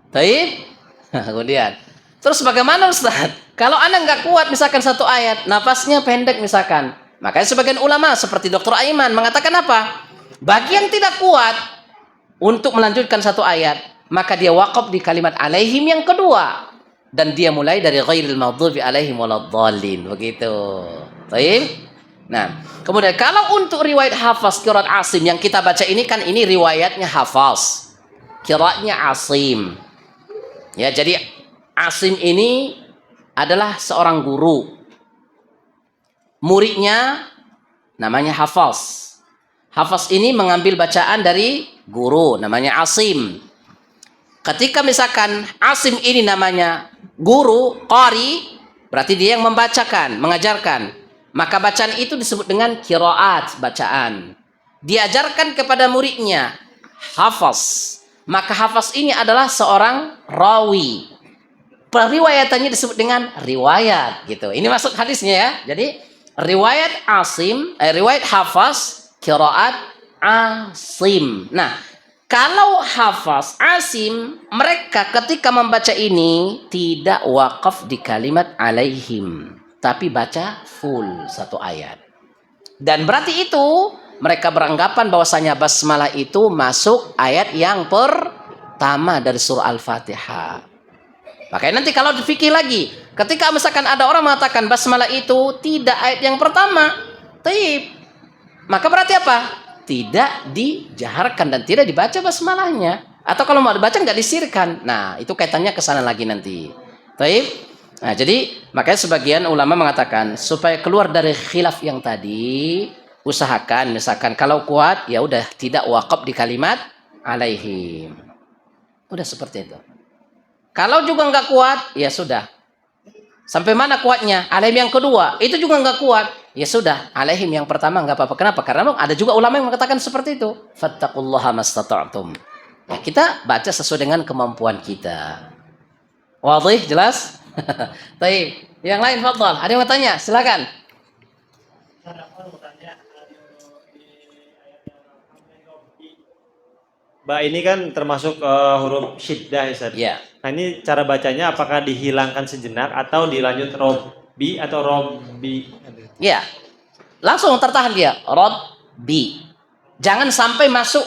Baik. Kemudian, Terus bagaimana Ustaz? Kalau anak nggak kuat misalkan satu ayat, napasnya pendek misalkan. Makanya sebagian ulama seperti Dr. Aiman mengatakan apa? Bagi yang tidak kuat untuk melanjutkan satu ayat, maka dia wakaf di kalimat alaihim yang kedua. Dan dia mulai dari ghairil maghdubi alaihim waladhdallin. Begitu. Baik? Nah, kemudian kalau untuk riwayat Hafaz qiraat Asim yang kita baca ini kan ini riwayatnya Hafaz. Qiraatnya Asim. Ya, jadi Asim ini adalah seorang guru. Muridnya namanya Hafaz. Hafaz ini mengambil bacaan dari guru namanya Asim. Ketika misalkan Asim ini namanya guru, qari, berarti dia yang membacakan, mengajarkan. Maka bacaan itu disebut dengan qiraat, bacaan. Diajarkan kepada muridnya, Hafaz. Maka Hafaz ini adalah seorang rawi. Periwayatannya disebut dengan riwayat gitu. Ini maksud hadisnya ya. Jadi riwayat Asim, riwayat Hafaz, qiraat Asim. Nah, kalau Hafaz, Asim, mereka ketika membaca ini tidak wakaf di kalimat alaihim, tapi baca full satu ayat. Dan berarti itu mereka beranggapan bahwasanya basmalah itu masuk ayat yang pertama dari surah Al-Fatihah. Makanya nanti kalau difikir lagi, ketika misalkan ada orang mengatakan basmalah itu tidak ayat yang pertama, taib, maka berarti apa? Tidak dijaharkan dan tidak dibaca basmalahnya. Atau kalau mau dibaca nggak disirkan. Nah, itu kaitannya ke sana lagi nanti. Taib. Nah, jadi makanya sebagian ulama mengatakan supaya keluar dari khilaf yang tadi, usahakan misalkan kalau kuat ya udah tidak wakaf di kalimat alaihim. Udah seperti itu. Kalau juga nggak kuat, ya sudah. Sampai mana kuatnya? Alaihim yang kedua, itu juga nggak kuat. Ya sudah, alaihim yang pertama nggak apa-apa. Kenapa? Karena ada juga ulama yang mengatakan seperti itu. Fattaqullaha mastata'tum. Ya, kita baca sesuai dengan kemampuan kita. Wadih, jelas? Baik. Yang lain, fadhal. Ada yang mau tanya? Silakan. Ba ini kan termasuk huruf syiddah ya Ustaz. Ya. Nah ini cara bacanya apakah dihilangkan sejenak atau dilanjut robbi atau robbi? Ya. Langsung tertahan dia. Rabbi. Jangan sampai masuk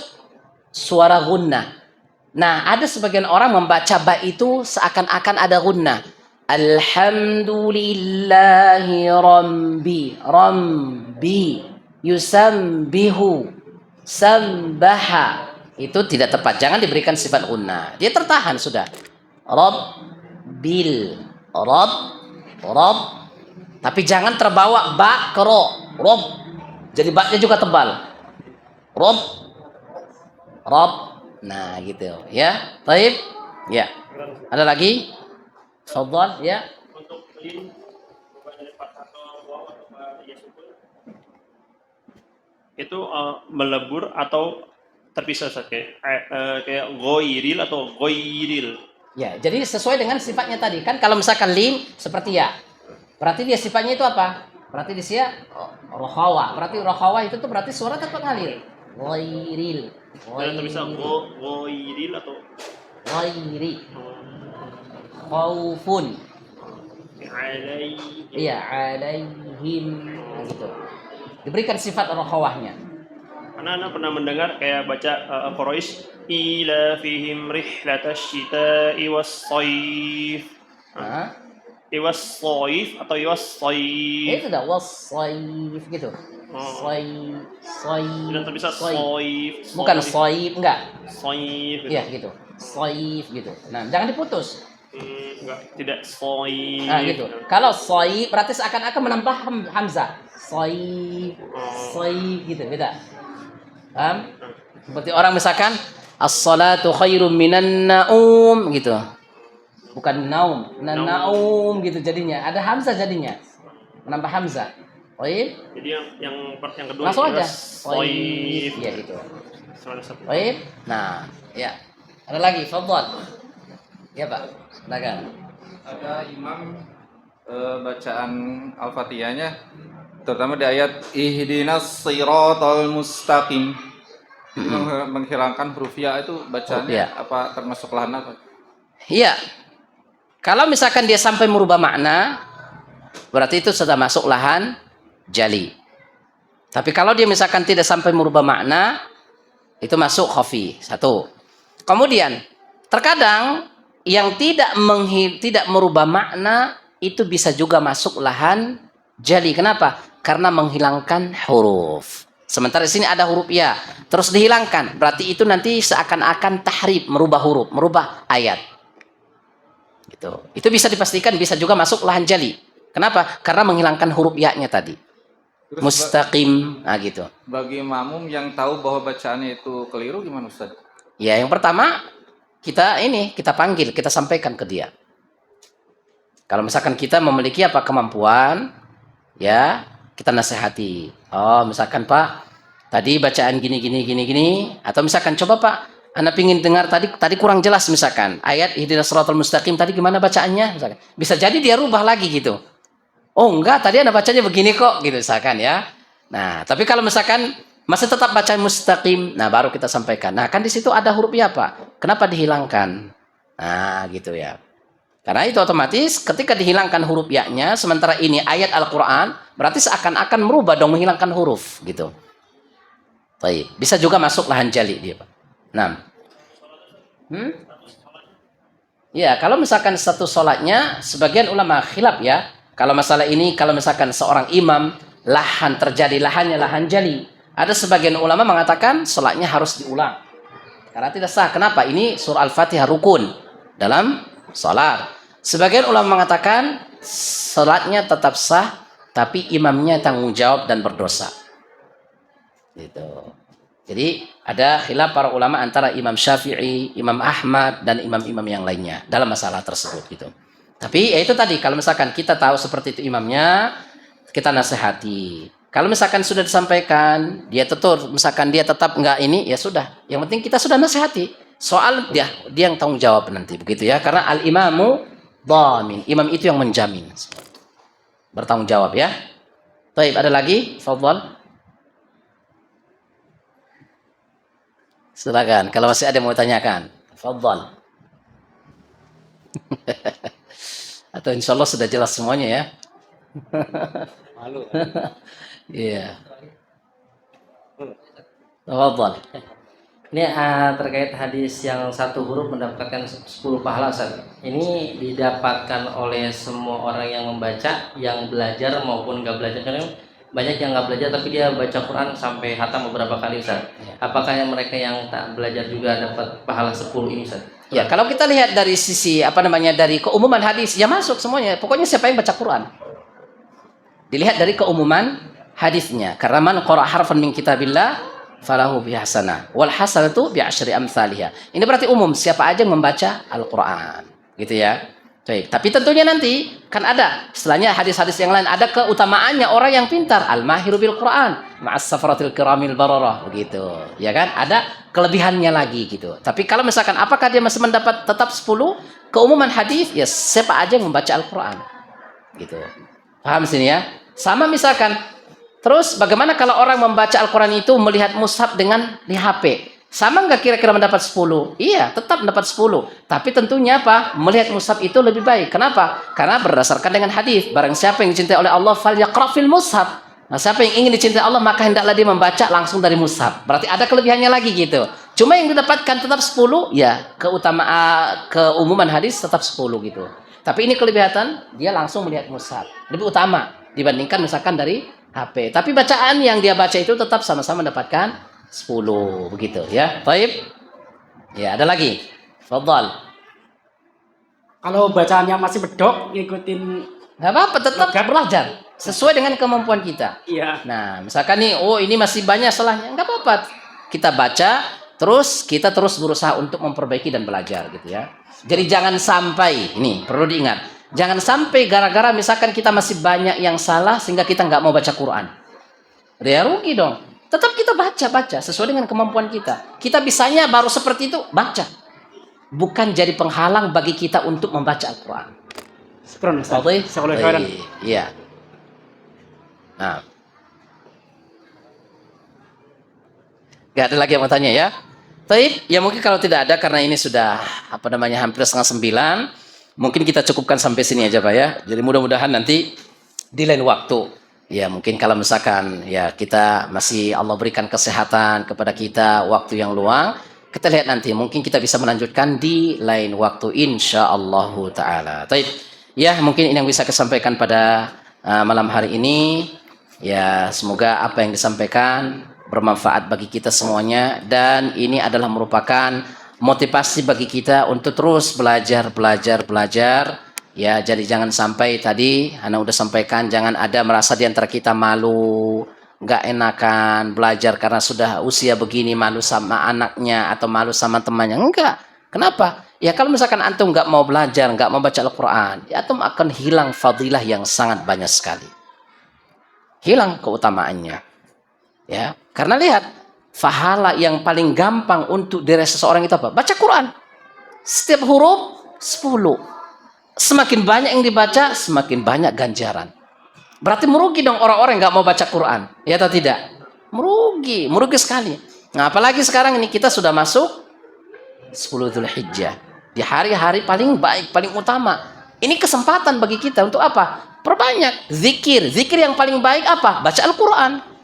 suara gunnah. Nah, ada sebagian orang membaca ba itu seakan-akan ada gunnah. Alhamdulillahi rabbi. Rabbi. Yusambihu. Sambaha. Itu tidak tepat. Jangan diberikan sifat gunnah. Dia tertahan sudah. Rabbil. Rabb. Tapi jangan terbawa ba ke ro. Rob. Jadi ba-nya juga tebal. Rob. Nah, gitu ya. Baik. Ya. Ada lagi? Fadhal ya. Untuk lin dari atau waw atau itu melebur atau terpisah Ustaz kayak ghairil atau ghairil. Ya, jadi sesuai dengan sifatnya tadi. Kan kalau misalkan lin seperti ya. Berarti dia sifatnya itu apa? Berarti dia rohawa. Berarti rohawa itu tuh berarti suara tetap ngalir. Ghairil. Tidak bisa ghairil atau Ghairi. Khaufun. alaihim. Iya, alaihim. Nah, gitu. Diberikan sifat rohawahnya. Karena Anda pernah mendengar kayak baca Quraisy ila fihim rihlatash shita'i was-shaif. Iwas-shaif atau iwas-shaif. Itu dah was-shaif gitu. Shaif. Tidak bisa shaif. Bukan shaif, enggak. Shaif. Iya, gitu. Shaif gitu. Nah, jangan diputus. Enggak, tidak shaif. Nah, gitu. Kalau shaif berarti seakan-akan menambah hamzah. Shaif. Shaif gitu, beda. Paham? Seperti orang misalkan as-salatu khairum minan naum gitu. Bukan naum, naum gitu jadinya. Ada hamzah jadinya. Menambah hamzah. Baik. Jadi yang kedua langsung aja. shaif. Iya gitu. Baik. Nah, ya. Ada lagi, fadhal. Ya, Pak. Silakan. Ada imam bacaan Al-Fatihahnya terutama di ayat ihdinas siratal mustaqim. Menghilangkan huruf ya itu bacaannya apa termasuk lahan apa? Iya. Kalau misalkan dia sampai merubah makna, berarti itu sudah masuk lahan jali. Tapi kalau dia misalkan tidak sampai merubah makna, itu masuk khafi. Satu. Kemudian, terkadang yang tidak merubah makna itu bisa juga masuk lahan jali. Kenapa? Karena menghilangkan huruf. Sementara di sini ada huruf ya, terus dihilangkan. Berarti itu nanti seakan-akan tahrif, merubah huruf, merubah ayat. Gitu. Itu bisa dipastikan bisa juga masuk lahan jali. Kenapa? Karena menghilangkan huruf ya-nya tadi. Terus Mustaqim, nah gitu. bagi makmum yang tahu bahwa bacaannya itu keliru gimana Ustaz? Ya, yang pertama kita panggil, kita sampaikan ke dia. Kalau misalkan kita memiliki apa kemampuan, ya kita nasihati. Oh, misalkan Pak, tadi bacaan gini, atau misalkan coba Pak, Anda pingin dengar tadi kurang jelas misalkan ayat ihdinas siratal mustaqim tadi gimana bacaannya, misalkan. Bisa jadi dia rubah lagi gitu. Oh enggak, tadi Anda bacanya begini kok, gitu misalkan ya. Nah, tapi kalau misalkan masih tetap baca mustaqim, nah baru kita sampaikan. Nah, kan di situ ada huruf ya, Pak. Kenapa dihilangkan? Nah, gitu ya. Karena itu otomatis ketika dihilangkan huruf ya-nya, sementara ini ayat Al-Qur'an, berarti seakan-akan merubah dong menghilangkan huruf, gitu. Baik, bisa juga masuk lahan jali dia, Pak. Nah. Ya, kalau misalkan satu sholatnya, sebagian ulama khilaf ya. Kalau masalah ini, kalau misalkan seorang imam, lahannya lahan jali. Ada sebagian ulama mengatakan sholatnya harus diulang. Karena tidak sah. Kenapa? Ini surah Al-Fatihah rukun dalam sholat. Sebagian ulama mengatakan sholatnya tetap sah, tapi imamnya tanggung jawab dan berdosa. Gitu. Jadi ada khilaf para ulama antara Imam Syafi'i, Imam Ahmad, dan imam-imam yang lainnya dalam masalah tersebut. Gitu. Tapi ya itu tadi, kalau misalkan kita tahu seperti itu imamnya, kita nasihati. Kalau misalkan sudah disampaikan, misalkan dia tetap enggak ini, ya sudah. Yang penting kita sudah nasihati. Soal dia yang tanggung jawab nanti, begitu ya. Karena al-imamu dhamin. Imam itu yang menjamin. Bertanggung jawab ya. Baik, ada lagi? Fadhal. Silakan, kalau masih ada yang mau tanyakan. Fadhal. Atau insya Allah sudah jelas semuanya ya. Malu. Iya. Tafadhal. Ini terkait hadis yang satu huruf mendapatkan 10 pahala, Ustaz. Ini didapatkan oleh semua orang yang membaca, yang belajar maupun nggak belajar. Karena banyak yang nggak belajar tapi dia baca Quran sampai khatam beberapa kali, Ustaz. Apakah yang mereka yang tak belajar juga dapat pahala 10 ini, Ustaz? Ya, kalau kita lihat dari sisi dari keumuman hadis, ya masuk semuanya. Pokoknya siapa yang baca Quran. Dilihat dari keumuman hadisnya. Karena man qara'a harfan min kitabillah falahu bihasanah wal hasanatu bi asyri amsalihha. Ini berarti umum, siapa aja yang membaca Al-Qur'an. Gitu ya. Baik, tapi tentunya nanti kan ada setelahnya hadis-hadis yang lain ada keutamaannya orang yang pintar, al-mahiru bil Quran ma'as safaratil kiramil bararah begitu. Ya kan? Ada kelebihannya lagi gitu. Tapi kalau misalkan apakah dia masih mendapat tetap 10 keumuman hadis, ya siapa aja yang membaca Al-Qur'an. Gitu. Paham sini ya? Sama misalkan terus bagaimana kalau orang membaca Al-Qur'an itu melihat mushaf dengan di HP? Sama nggak kira-kira mendapat 10? Iya, tetap mendapat 10. Tapi tentunya apa? Melihat mushaf itu lebih baik. Kenapa? Karena berdasarkan dengan hadis. Barang siapa yang dicintai oleh Allah, falyaqra fil mushaf. Nah, siapa yang ingin dicintai Allah, maka hendaklah dia membaca langsung dari mushaf. Berarti ada kelebihannya lagi gitu. Cuma yang didapatkan tetap 10, ya keumuman hadis tetap 10 gitu. Tapi ini kelebihan, dia langsung melihat mushaf. Lebih utama dibandingkan misalkan dari HP. Tapi bacaan yang dia baca itu tetap sama-sama mendapatkan 10 begitu ya. Baik. Ya, ada lagi. Fadhal. Kalau bacaannya masih bedok, ngikutin Enggak apa-apa, tetap belajar sesuai dengan kemampuan kita. iya. Nah, misalkan nih, ini masih banyak salahnya. Enggak apa-apa. Kita baca, kita terus berusaha untuk memperbaiki dan belajar gitu ya. Jadi jangan sampai, ini perlu diingat. Jangan sampai gara-gara misalkan kita masih banyak yang salah sehingga kita nggak mau baca Quran. Ya rugi dong. Tetap kita baca sesuai dengan kemampuan kita. Kita bisanya baru seperti itu, baca. Bukan jadi penghalang bagi kita untuk membaca Al-Quran. Syukran, Ustaz. Jazakallahu khairan. Iya. Nah. Gak ada lagi yang mau tanya ya? Baik, ya mungkin kalau tidak ada karena ini sudah hampir setengah 9. Mungkin kita cukupkan sampai sini aja Pak ya. Jadi mudah-mudahan nanti di lain waktu, ya mungkin kalau misalkan ya kita masih Allah berikan kesehatan kepada kita, waktu yang luang, kita lihat nanti mungkin kita bisa melanjutkan di lain waktu insyaallah taala. Baik. Ya, mungkin ini yang bisa saya sampaikan pada malam hari ini. Ya, semoga apa yang disampaikan bermanfaat bagi kita semuanya, dan ini adalah merupakan motivasi bagi kita untuk terus belajar. Ya, jadi jangan sampai tadi Ana udah sampaikan, jangan ada merasa di antara kita malu, nggak enakan belajar karena sudah usia begini, malu sama anaknya atau malu sama temannya. Enggak. Kenapa? Ya kalau misalkan antum nggak mau belajar, nggak mau baca Al-Quran, ya antum akan hilang fadilah yang sangat banyak sekali. Hilang keutamaannya. Ya, karena lihat, pahala yang paling gampang untuk diri seseorang itu apa? Baca Quran. Setiap huruf 10. Semakin banyak yang dibaca, semakin banyak ganjaran. Berarti merugi dong orang-orang yang nggak mau baca Quran, ya atau tidak? Merugi sekali. Nah, apalagi sekarang ini kita sudah masuk 10 Dzulhijjah, di hari-hari paling baik, paling utama. Ini kesempatan bagi kita untuk apa? Perbanyak zikir. Zikir yang paling baik apa? Baca Al-Quran.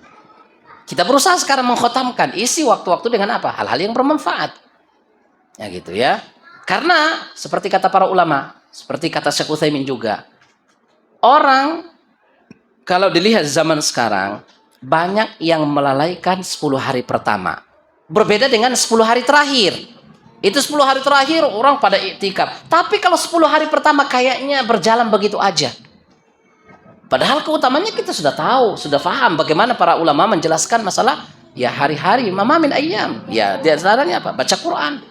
Kita berusaha sekarang mengkhatamkan, isi waktu-waktu dengan apa? Hal-hal yang bermanfaat. Ya gitu ya. Karena seperti kata para ulama, seperti kata Syekh Utsaimin juga, orang kalau dilihat zaman sekarang banyak yang melalaikan 10 hari pertama. Berbeda dengan 10 hari terakhir. Itu 10 hari terakhir orang pada iktikaf. Tapi kalau 10 hari pertama kayaknya berjalan begitu aja. Padahal keutamanya kita sudah tahu, sudah paham bagaimana para ulama menjelaskan masalah ya hari-hari mamamin ayyam. Ya di antaranya apa? Baca Quran.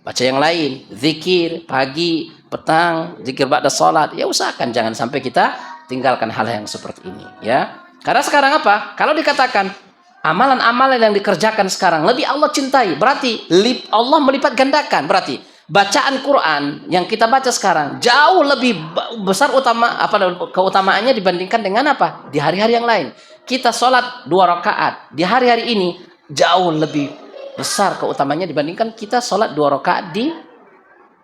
Baca yang lain, zikir pagi, petang, zikir ba'da salat. Ya usahakan jangan sampai kita tinggalkan hal yang seperti ini, ya. Karena sekarang apa? Kalau dikatakan amalan-amalan yang dikerjakan sekarang lebih Allah cintai, berarti Allah melipat gandakan. Berarti bacaan Quran yang kita baca sekarang jauh lebih besar keutamaannya dibandingkan dengan apa? Di hari-hari yang lain. Kita sholat 2 rakaat di hari-hari ini jauh lebih besar keutamanya dibandingkan kita sholat 2 rakaat di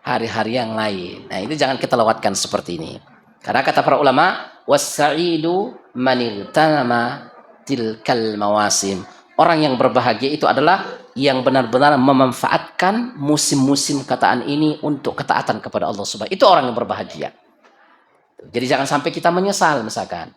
hari-hari yang lain. Nah, itu jangan kita lewatkan seperti ini. Karena kata para ulama, was-sa'idu manil tanama tilkal mawasim. Orang yang berbahagia itu adalah yang benar-benar memanfaatkan musim-musim kataan ini untuk ketaatan kepada Allah Subhanahu. Itu orang yang berbahagia. Jadi jangan sampai kita menyesal misalkan.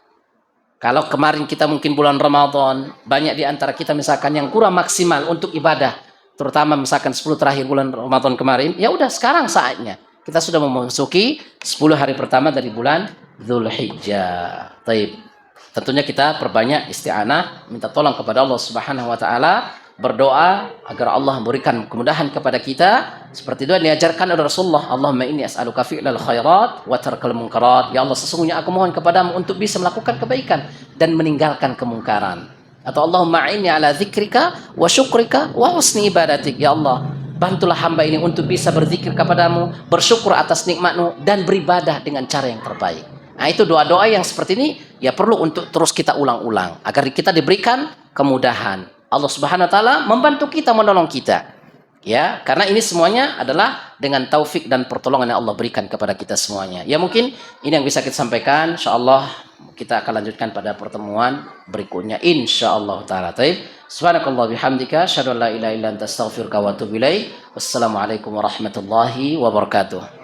Kalau kemarin kita mungkin bulan Ramadan, banyak di antara kita misalkan yang kurang maksimal untuk ibadah, terutama misalkan 10 terakhir bulan Ramadan kemarin, ya udah sekarang saatnya. Kita sudah memasuki 10 hari pertama dari bulan Dzulhijjah. Taib. Tentunya kita perbanyak isti'anah, minta tolong kepada Allah Subhanahu wa taala, berdoa agar Allah memberikan kemudahan kepada kita seperti itu yang diajarkan oleh Rasulullah. Allahumma inni as'aluka fi'lal khairat wa tarkal munkarat. Ya Allah, sesungguhnya aku mohon kepadamu untuk bisa melakukan kebaikan dan meninggalkan kemungkaran. Atau Allahumma inni ala dzikrika wa syukrika wa husni ibadatik. Ya Allah, bantulah hamba ini untuk bisa berzikir kepadamu, bersyukur atas nikmat-Mu dan beribadah dengan cara yang terbaik. Nah, itu doa-doa yang seperti ini ya perlu untuk terus kita ulang-ulang agar kita diberikan kemudahan. Allah Subhanahu wa taala membantu kita, menolong kita. Ya, karena ini semuanya adalah dengan taufik dan pertolongan yang Allah berikan kepada kita semuanya. Ya, mungkin ini yang bisa kita sampaikan. Insyaallah kita akan lanjutkan pada pertemuan berikutnya insyaallah taala. Taib. Subhanakallah bihamdika asyhadu an la ilaha illa anta astaghfiruka wa atubu ilaik. Wassalamualaikum warahmatullahi wabarakatuh.